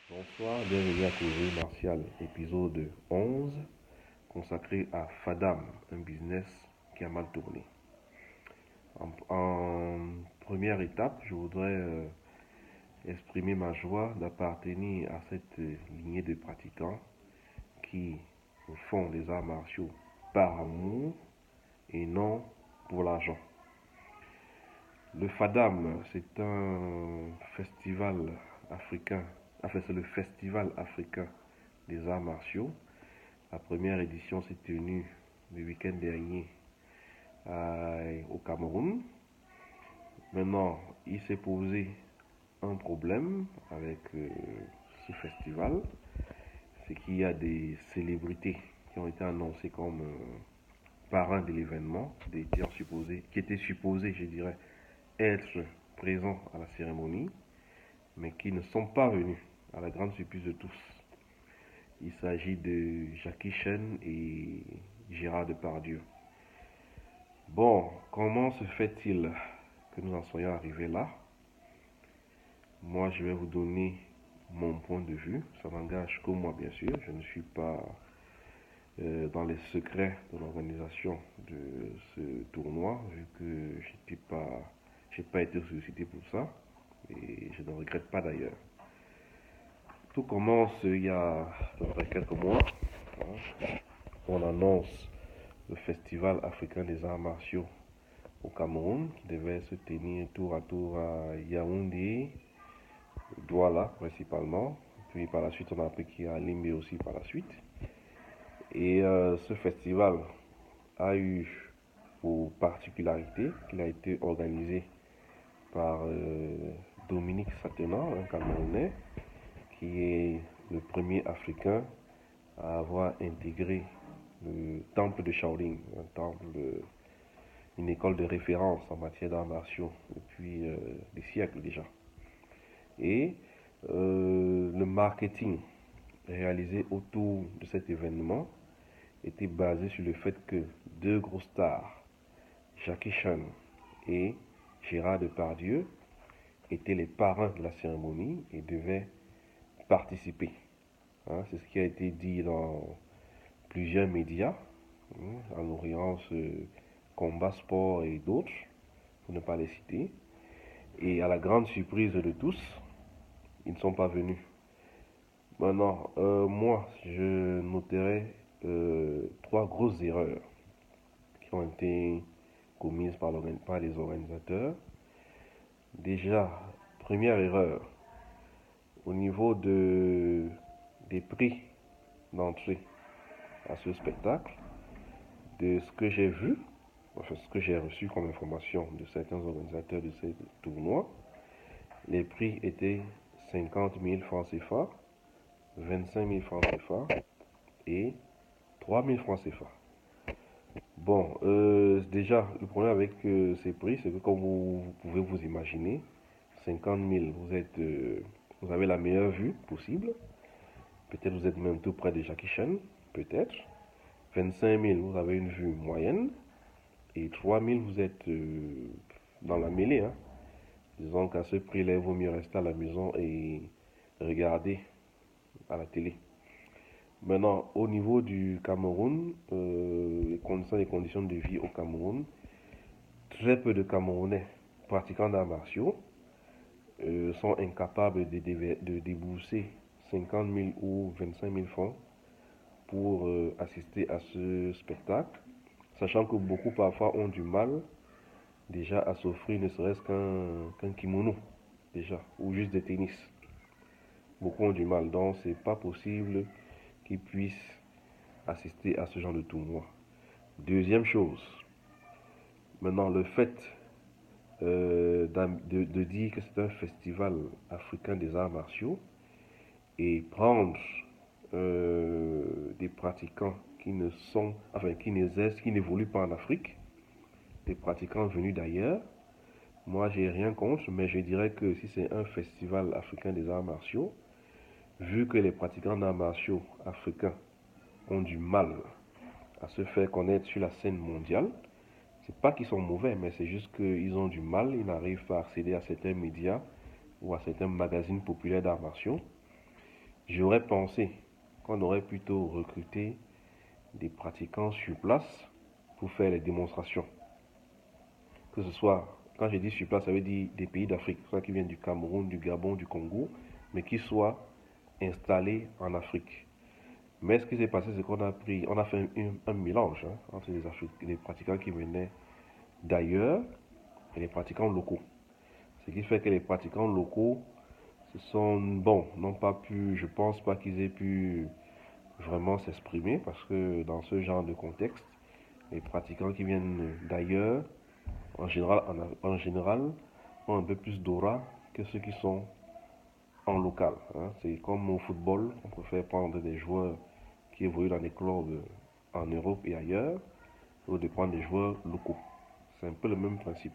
Bonsoir, bienvenue à Théorie Martiale, épisode 11, consacré à Fadam, un business qui a mal tourné. En première étape, je voudrais exprimer ma joie d'appartenir à cette lignée de pratiquants qui font les arts martiaux par amour et non pour l'argent. Le Fadam, c'est un festival africain, c'est le festival africain des arts martiaux. La première édition s'est tenue le week-end dernier au Cameroun. Maintenant, il s'est posé un problème avec ce festival, c'est qu'il y a des célébrités qui ont été annoncées comme parrains de l'événement, qui étaient supposés, je dirais, être présents à la cérémonie, mais qui ne sont pas venus, à la grande surprise de tous. Il s'agit de Jackie Chan et Gérard Depardieu. Bon, comment se fait-il que nous en soyons arrivés là? Moi, je vais vous donner mon point de vue. Ça n'engage que moi, bien sûr. Je ne suis pas dans les secrets de l'organisation de ce tournoi, vu que j'ai pas été sollicité pour ça, et je ne regrette pas d'ailleurs. Tout commence il y a à peu près quelques mois. On annonce le Festival africain des arts martiaux au Cameroun, qui devait se tenir tour à tour à Yaoundé, Douala principalement. Puis par la suite, on a appris qu'il y a Limbe aussi par la suite. Et ce festival a eu pour particularité qu'il a été organisé par Dominique Satenant, un Camerounais, qui est le premier Africain à avoir intégré le temple de Shaolin, une école de référence en matière d'arts martiaux depuis des siècles déjà. Et le marketing réalisé autour de cet événement était basé sur le fait que deux grosses stars, Jackie Chan et Gérard Depardieu, étaient les parrains de la cérémonie et devaient participer. C'est ce qui a été dit dans plusieurs médias, en l'occurrence Combat Sport et d'autres, pour ne pas les citer. Et à la grande surprise de tous, ils ne sont pas venus. Maintenant, moi, je noterai trois grosses erreurs qui ont été commises par les organisateurs. Déjà, première erreur, au niveau des prix d'entrée à ce spectacle, de ce que j'ai vu, enfin ce que j'ai reçu comme information de certains organisateurs de ces tournois, les prix étaient 50 000 francs CFA, 25 000 francs CFA et 3 000 francs CFA. Bon, déjà, le problème avec ces prix, c'est que comme vous pouvez vous imaginer, 50 000, vous avez la meilleure vue possible. Peut-être vous êtes même tout près de Jackie Chan, peut-être. 25 000, vous avez une vue moyenne. Et 3 000, vous êtes dans la mêlée. Disons qu'à ce prix-là, il vaut mieux rester à la maison et regarder à la télé. Maintenant, au niveau du Cameroun, les conditions de vie au Cameroun, très peu de Camerounais pratiquant d'arts martiaux sont incapables de débourser 50 000 ou 25 000 francs pour assister à ce spectacle, sachant que beaucoup parfois ont du mal déjà à s'offrir ne serait-ce qu'un kimono, déjà, ou juste des tennis. Beaucoup ont du mal, donc c'est pas possible qu'ils puissent assister à ce genre de tournoi. Deuxième chose, maintenant le fait de dire que c'est un festival africain des arts martiaux et prendre des pratiquants qui ne sont, enfin qui n'évoluent pas en Afrique, des pratiquants venus d'ailleurs. Moi, j'ai rien contre, mais je dirais que si c'est un festival africain des arts martiaux, vu que les pratiquants d'arts martiaux africains ont du mal à se faire connaître sur la scène mondiale, c'est pas qu'ils sont mauvais, mais c'est juste qu'ils ont du mal, ils n'arrivent pas à accéder à certains médias ou à certains magazines populaires d'arts martiaux. J'aurais pensé qu'on aurait plutôt recruté des pratiquants sur place pour faire les démonstrations. Que ce soit, quand je dis sur place, ça veut dire des pays d'Afrique, soit qui viennent du Cameroun, du Gabon, du Congo, mais qui soient installés en Afrique. Mais ce qui s'est passé, c'est on a fait un mélange entre les pratiquants qui venaient d'ailleurs et les pratiquants locaux. Ce qui fait que les pratiquants locaux n'ont pas pu, je pense pas qu'ils aient pu vraiment s'exprimer parce que dans ce genre de contexte, les pratiquants qui viennent d'ailleurs, en général, ont un peu plus d'aura que ceux qui sont en local. C'est comme au football, on préfère prendre des joueurs qui évoluent dans des clubs en Europe et ailleurs, ou de prendre des joueurs locaux. C'est un peu le même principe.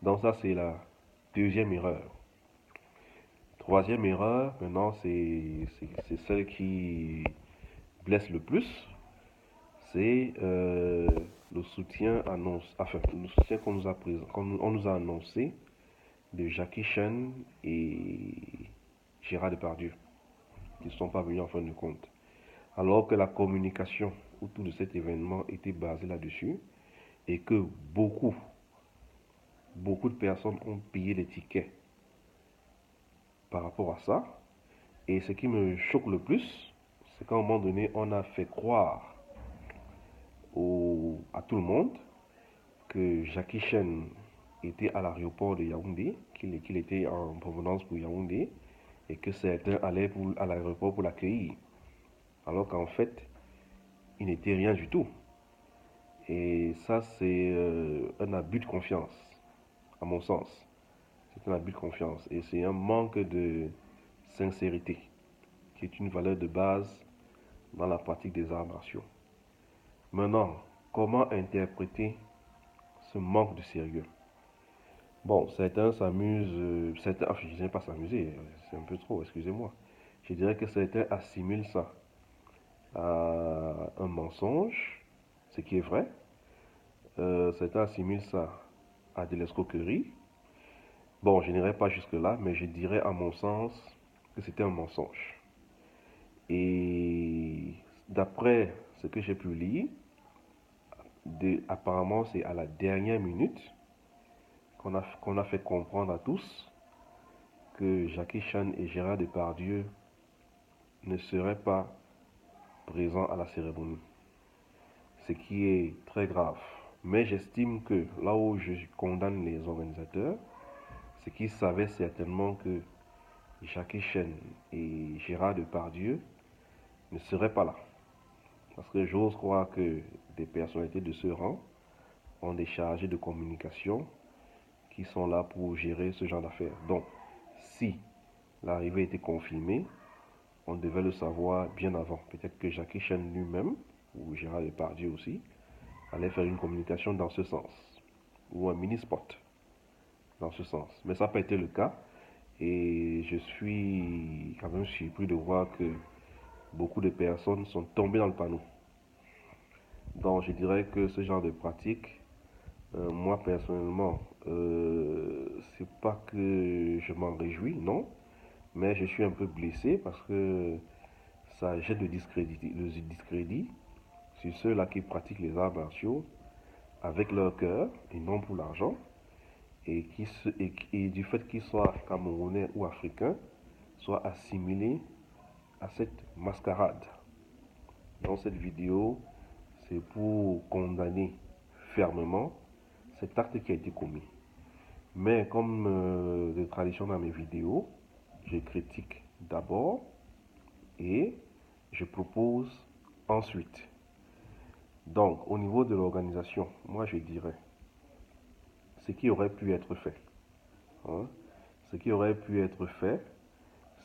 Donc ça, c'est la deuxième erreur. Troisième erreur, maintenant, c'est celle qui blesse le plus. C'est le soutien qu'on nous a annoncé de Jackie Chan et Gérard Depardieu, qui ne sont pas venus en fin de compte. Alors que la communication autour de cet événement était basée là-dessus et que beaucoup de personnes ont payé les tickets par rapport à ça. Et ce qui me choque le plus, c'est qu'à un moment donné, on a fait croire à tout le monde que Jackie Chan était à l'aéroport de Yaoundé, qu'il était en provenance pour Yaoundé, et que certains allaient à l'aéroport pour l'accueillir. Alors qu'en fait, il n'était rien du tout. Et ça, c'est un abus de confiance, à mon sens. C'est un abus de confiance. Et c'est un manque de sincérité, qui est une valeur de base dans la pratique des arts martiaux. Maintenant, comment interpréter ce manque de sérieux? Bon, certains s'amusent, enfin, je ne dirais pas s'amuser, c'est un peu trop, excusez-moi. Je dirais que certains assimilent ça à un mensonge, ce qui est vrai. Certains assimilent ça à de l'escroquerie. Bon, je n'irai pas jusque-là, mais je dirais à mon sens que c'était un mensonge. Et d'après ce que j'ai pu lire, apparemment c'est à la dernière minute qu'on a fait comprendre à tous que Jackie Chan et Gérard Depardieu ne seraient pas présents à la cérémonie. Ce qui est très grave. Mais j'estime que là où je condamne les organisateurs, c'est qu'ils savaient certainement que Jackie Chan et Gérard Depardieu ne seraient pas là. Parce que j'ose croire que des personnalités de ce rang ont des chargés de communication qui sont là pour gérer ce genre d'affaires. Donc, si l'arrivée était confirmée, on devait le savoir bien avant. Peut-être que Jackie Chan lui-même, ou Gérard Depardieu aussi, allait faire une communication dans ce sens, ou un mini-spot dans ce sens. Mais ça n'a pas été le cas, et je suis quand même surpris de voir que beaucoup de personnes sont tombées dans le panneau. Donc je dirais que ce genre de pratique, moi personnellement, c'est pas que je m'en réjouis, non, mais je suis un peu blessé parce que ça jette le discrédit sur ceux-là qui pratiquent les arts martiaux avec leur cœur et non pour l'argent, et du fait qu'ils soient camerounais ou africains, soient assimilés à cette mascarade. Dans cette vidéo, c'est pour condamner fermement cet acte qui a été commis. Mais comme de tradition dans mes vidéos, je critique d'abord et je propose ensuite. Donc, au niveau de l'organisation, moi je dirais ce qui aurait pu être fait. Hein. Ce qui aurait pu être fait,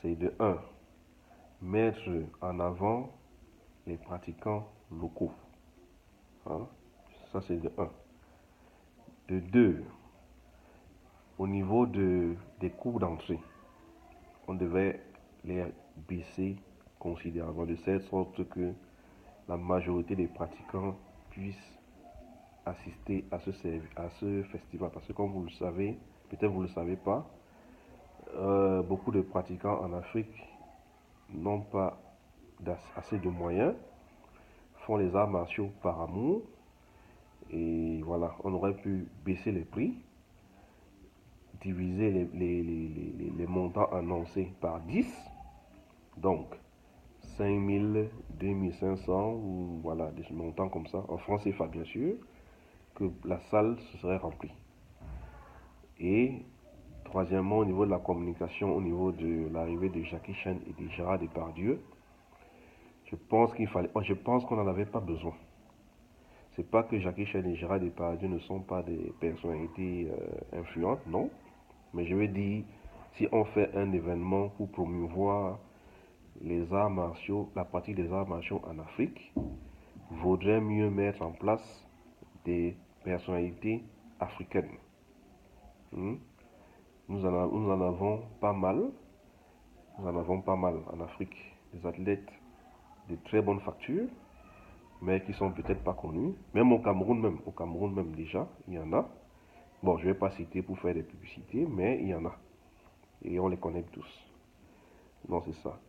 c'est de un, mettre en avant les pratiquants locaux. Hein. Ça, c'est de un. De deux, au niveau des coûts d'entrée, on devait les baisser considérablement de cette sorte que la majorité des pratiquants puissent assister à ce festival. Parce que comme vous le savez, peut-être vous ne le savez pas, beaucoup de pratiquants en Afrique n'ont pas assez de moyens, font les arts martiaux par amour. Et voilà, on aurait pu baisser les prix, diviser les montants annoncés par 10. Donc, 5 000, 2 500 ou voilà, des montants comme ça, en francs CFA bien sûr, que la salle se serait remplie. Et troisièmement, au niveau de la communication, au niveau de l'arrivée de Jackie Chan et de Gérard Depardieu, je pense qu'on n'en avait pas besoin. C'est pas que Jackie Chan et Gérard Depardieu ne sont pas des personnalités influentes, non. Mais je veux dire, si on fait un événement pour promouvoir les arts martiaux, la pratique des arts martiaux en Afrique, vaudrait mieux mettre en place des personnalités africaines. Hmm. Nous en avons pas mal. Nous en avons pas mal en Afrique. Des athlètes de très bonne facture, mais qui sont peut-être pas connus. Même au Cameroun même déjà, il y en a. Bon, je ne vais pas citer pour faire des publicités, mais il y en a. Et on les connaît tous. Non, c'est ça.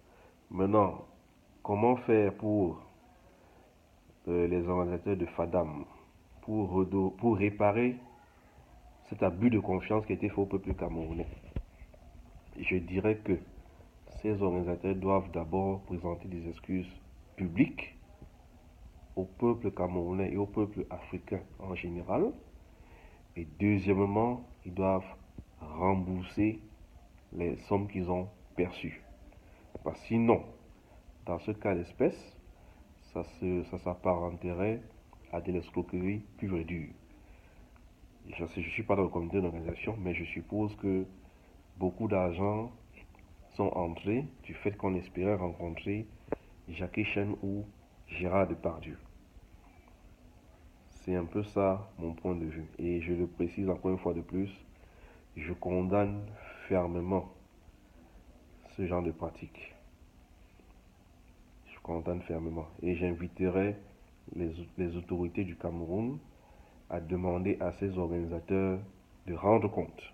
Maintenant, comment faire pour les organisateurs de FADAM pour réparer cet abus de confiance qui a été fait au peuple camerounais? Je dirais que ces organisateurs doivent d'abord présenter des excuses publiques au peuple camerounais et au peuple africain en général. Et deuxièmement, ils doivent rembourser les sommes qu'ils ont perçues. Parce que sinon, dans ce cas d'espèce, ça s'apparenterait à de l'escroquerie pure et dure. Je ne suis pas dans le comité d'organisation, mais je suppose que beaucoup d'argent sont entrés du fait qu'on espérait rencontrer Jackie Chan ou Gérard Depardieu. C'est un peu ça mon point de vue. Et je le précise encore une fois de plus, je condamne fermement ce genre de pratique. Je condamne fermement. Et j'inviterai les autorités du Cameroun à demander à ces organisateurs de rendre compte.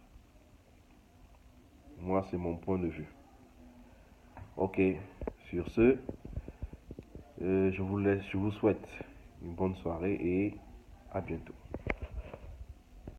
Moi, c'est mon point de vue. Ok, sur ce, je vous souhaite une bonne soirée et à bientôt.